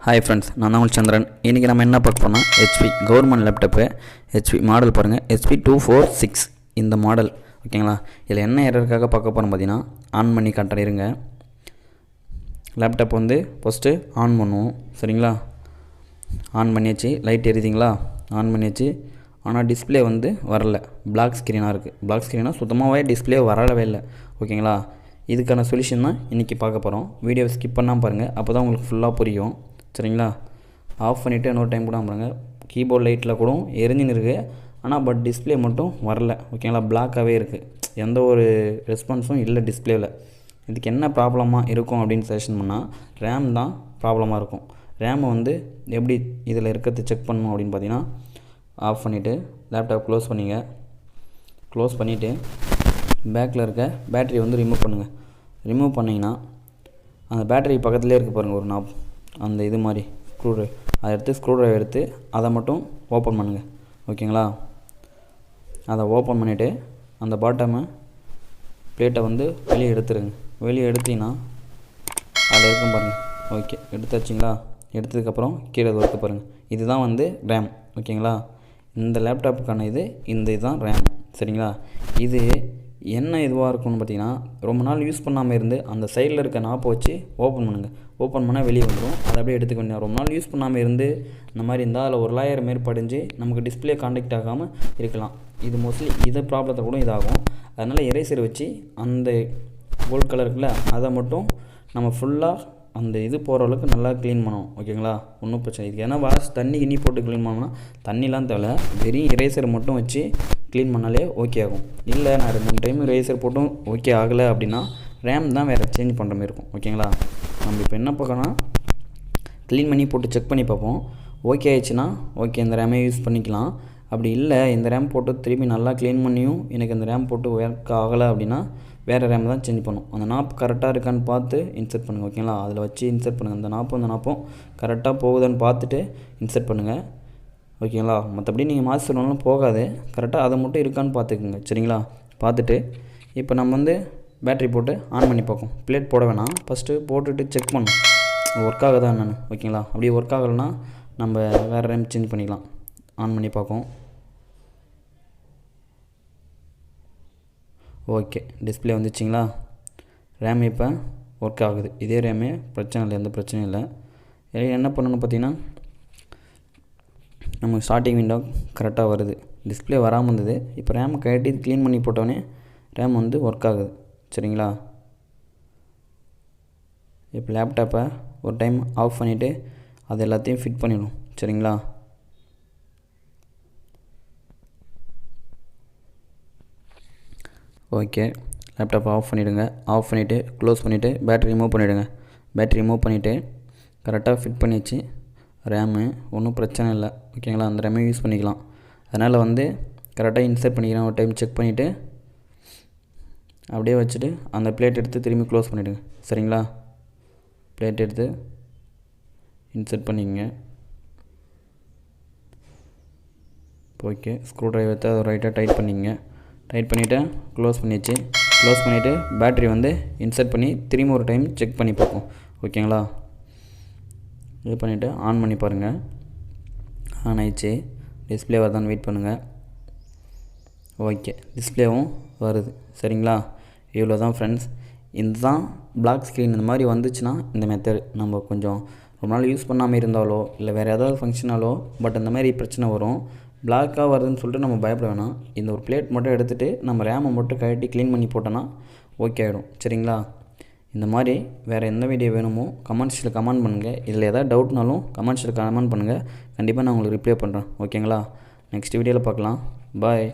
Hi friends, நான் தான் உங்கள் சந்திரன். இன்றைக்கி நம்ம என்ன பார்க்க போனால் HP government laptop HP model பாருங்கள், ஹெச்பி 246 இந்த மாடல். ஓகேங்களா? இதில் என்ன எரருக்காக பார்க்க போகிறோம் பார்த்தீங்கன்னா, ஆன் பண்ணி காட்டுறேன் இருங்க. லேப்டாப் வந்து ஃபஸ்ட்டு ஆன் பண்ணுவோம். சரிங்களா? ஆன் பண்ணியாச்சு. லைட் எரியுதுங்களா? ஆன் பண்ணியாச்சு. ஆனால் டிஸ்பிளே வந்து வரல, பிளாக் ஸ்க்ரீனாக இருக்குது. பிளாக் ஸ்க்ரீனாக சுத்தமாகவே டிஸ்பிளே வரவே இல்லை. ஓகேங்களா? இதுக்கான சொல்யூஷன் தான் இன்றைக்கி பார்க்க போகிறோம். வீடியோவை ஸ்கிப் பண்ணாமல் பாருங்கள், அப்போ தான் உங்களுக்கு ஃபுல்லாக புரியும். சரிங்களா? ஆஃப் பண்ணிவிட்டு இன்னொரு டைம் கூட பாருங்கள். கீபோர்ட் லைட்டில் கூட எரிஞ்சுன்னு இருக்குது, ஆனால் பட் டிஸ்பிளே மட்டும் வரல. ஓகேங்களா? பிளாக்காகவே இருக்குது, எந்த ஒரு ரெஸ்பான்ஸும் இல்லை டிஸ்பிளேவில். இதுக்கு என்ன ப்ராப்ளமாக இருக்கும் அப்படின்னு சஜஷன் பண்ணால், ரேம் தான் ப்ராப்ளமாக இருக்கும். ரேமை வந்து எப்படி இதில் இருக்கிறது செக் பண்ணணும் அப்படின்னு பார்த்தீங்கன்னா, ஆஃப் பண்ணிவிட்டு லேப்டாப் க்ளோஸ் பண்ணிங்க. க்ளோஸ் பண்ணிவிட்டு பேக்கில் இருக்க பேட்டரி வந்து ரிமூவ் பண்ணுங்கள். ரிமூவ் பண்ணிங்கன்னா அந்த பேட்டரி பக்கத்துலேயே இருக்குது பாருங்கள் ஒரு நாப், அந்த இது மாதிரி ஸ்க்ரூ ட்ரைவர், அதை எடுத்து ஸ்க்ரூ ட்ரைவர் எடுத்து அதை மட்டும் ஓப்பன் பண்ணுங்கள். ஓகேங்களா? அதை ஓப்பன் பண்ணிவிட்டு அந்த பாட்டமை பிளேட்டை வந்து வெளியே எடுத்துருங்க. வெளியே எடுத்திங்கன்னா அதில் இருக்கும் பாருங்கள். ஓகே, எடுத்தாச்சிங்களா? எடுத்ததுக்கப்புறம் கீழே ஒர்க்கு பாருங்கள். இதுதான் வந்து ரேம். ஓகேங்களா? இந்த லேப்டாப்புக்கான இந்த இதுதான் ரேம். சரிங்களா? இது என்ன இதுவாக இருக்கும்னு பார்த்தீங்கன்னா, ரொம்ப நாள் யூஸ் பண்ணாமல் இருந்து அந்த சைடில் இருக்க நாப்பை வச்சு ஓப்பன் பண்ணுங்கள். ஓப்பன் பண்ணால் வெளியே வந்துடும். அதை அப்படியே எடுத்துக்க வேண்டிய. ரொம்ப நாள் யூஸ் பண்ணாமல் இருந்து இந்த மாதிரி இருந்தால் அதில் ஒரு லாயர் மாரி படிஞ்சு நமக்கு டிஸ்பிளே கான்டாக்ட் ஆகாமல் இருக்கலாம். இது மோஸ்ட்லி இதை ப்ராப்ளத்தை கூட இதாகும். அதனால் எரேசர் வச்சு அந்த கோல்ட் கலர் இருக்குல்ல, அதை மட்டும் நம்ம ஃபுல்லாக அந்த இது போகிற அளவுக்கு நல்லா க்ளீன் பண்ணணும். ஓகேங்களா? ஒன்றும் பிரச்சனை. இதுக்கு ஏன்னா தண்ணி கிண்ணி போட்டு க்ளீன் பண்ணோம்னா தண்ணிலாம் தேவை, வெறும் எரேசர் மட்டும் வச்சு க்ளீன் பண்ணாலே ஓகே ஆகும். இல்லை நான் 2-3 டைம் எரேசர் போட்டும் ஓகே ஆகலை அப்படின்னா ரேம் தான் வேறு சேஞ்ச் பண்ணுற மாதிரி இருக்கும். ஓகேங்களா? நம்ம இப்போ என்ன பார்க்கணும்னா, க்ளீன் பண்ணி போட்டு செக் பண்ணி பார்ப்போம். ஓகே ஆயிடுச்சுன்னா ஓகே, இந்த ரேமே யூஸ் பண்ணிக்கலாம். அப்படி இல்லை இந்த ரேம் போட்டு திருப்பி நல்லா க்ளீன் பண்ணியும் எனக்கு இந்த ரேம் போட்டு ஒர்க் ஆகலை அப்படின்னா வேறு ரேம் தான் சேஞ்ச் பண்ணும். அந்த நாப் கரெக்டாக இருக்கான்னு பார்த்து இன்சர்ட் பண்ணுங்கள். ஓகேங்களா? அதில் வச்சு இன்சர்ட் பண்ணுங்கள். அந்த நாப்பும் கரெக்டாக போகுதுன்னு பார்த்துட்டு இன்சர்ட் பண்ணுங்கள். ஓகேங்களா? மற்றபடி நீங்கள் மாற்றி சொன்னாலும் போகாது, கரெக்டாக அதை மட்டும் இருக்கான்னு பார்த்துக்குங்க. சரிங்களா? பார்த்துட்டு இப்போ நம்ம வந்து பேட்ரி போட்டு ஆன் பண்ணி பார்ப்போம். பிளேட் போட வேணாம், ஃபஸ்ட்டு போட்டுட்டு செக் பண்ணணும் ஒர்க் ஆகுதா என்னென்னு. ஓகேங்களா? அப்படியே ஒர்க் ஆகலைன்னா நம்ம வேறு ரேம் சேஞ்ச் பண்ணிக்கலாம். ஆன் பண்ணி பார்ப்போம். ஓகே, டிஸ்பிளே வந்துச்சிங்களா? ரேம் இப்போ ஒர்க் ஆகுது. இதே ரேமே பிரச்சனை இல்லை, எந்த பிரச்சனையும் இல்லை. என்ன பண்ணணும் பார்த்தீங்கன்னா, நமக்கு ஸ்டார்டிங் விண்டோ கரெக்டாக வருது, டிஸ்பிளே வராமல் இருந்தது. இப்போ ரேம் கட்டி க்ளீன் பண்ணி போட்டோன்னே ரேம் வந்து ஒர்க் ஆகுது. சரிங்களா? இப்போ லேப்டாப்பை ஒரு டைம் ஆஃப் பண்ணிவிட்டு அது எல்லாத்தையும் ஃபிட் பண்ணிடணும். சரிங்களா? ஓகே, லேப்டாப்பை ஆஃப் பண்ணிவிடுங்க. ஆஃப் பண்ணிவிட்டு க்ளோஸ் பண்ணிவிட்டு பேட்டரி ரிமூவ் பண்ணிவிடுங்க. பேட்டரி ரிமூவ் பண்ணிவிட்டு கரெக்டாக ஃபிட் பண்ணிடுச்சு ரேமு, ஒன்றும் பிரச்சனை இல்லை. ஓகேங்களா? அந்த ரேமே யூஸ் பண்ணிக்கலாம். அதனால் வந்து கரெக்டாக இன்சர்ட் பண்ணிக்கிறேன். ஒரு டைம் செக் பண்ணிவிட்டு அப்படியே வச்சுட்டு அந்த பிளேட் எடுத்து திரும்பி க்ளோஸ் பண்ணிவிடுங்க. சரிங்களா? பிளேட் எடுத்து இன்சர்ட் பண்ணிக்கங்க. ஓகே, ஸ்க்ரூ ட்ரைவர் எடுத்து அதை ரைட்டாக டைட் பண்ணிக்கங்க. டைட் பண்ணிவிட்டு க்ளோஸ் பண்ணிடுச்சு. க்ளோஸ் பண்ணிவிட்டு பேட்ரி வந்து இன்சர்ட் பண்ணி திரும்பி ஒரு டைம் செக் பண்ணி பார்ப்போம். ஓகேங்களா? இது பண்ணிவிட்டு ஆன் பண்ணி பாருங்கள். ஆன் ஆயிடுச்சு. டிஸ்பிளே வருதான்னு வெயிட் பண்ணுங்கள். ஓகே, டிஸ்பிளேவும் வருது. சரிங்களா? இவ்வளோ தான் ஃப்ரெண்ட்ஸ். இதுதான் பிளாக் ஸ்க்ரீன். இந்த மாதிரி வந்துச்சுன்னா இந்த மெத்தட் நம்ம கொஞ்சம் ரொம்ப நாள் யூஸ் பண்ணாமல் இருந்தாலோ இல்லை வேறு ஏதாவது ஃபங்க்ஷனாலோ பட் இந்த மாதிரி பிரச்சனை வரும். பிளாக்காக வருதுன்னு சொல்லிட்டு நம்ம பயப்பட வேணாம். இந்த ஒரு பிளேட் மட்டும் எடுத்துகிட்டு நம்ம ரேமை மட்டும் கழட்டி க்ளீன் பண்ணி போட்டோன்னா ஓகே ஆகிடும். சரிங்களா? இந்த மாதிரி வேறு எந்த வீடியோ வேணுமோ கமெண்ட்ஸில் கமெண்ட் பண்ணுங்கள். இதில் எதாவது டவுட்னாலும் கமெண்ட்ஸில் கமெண்ட் பண்ணுங்கள். கண்டிப்பாக நான் உங்களுக்கு ரிப்ளை பண்ணுறேன். ஓகேங்களா? நெக்ஸ்ட் வீடியோவில் பார்க்கலாம். பாய்.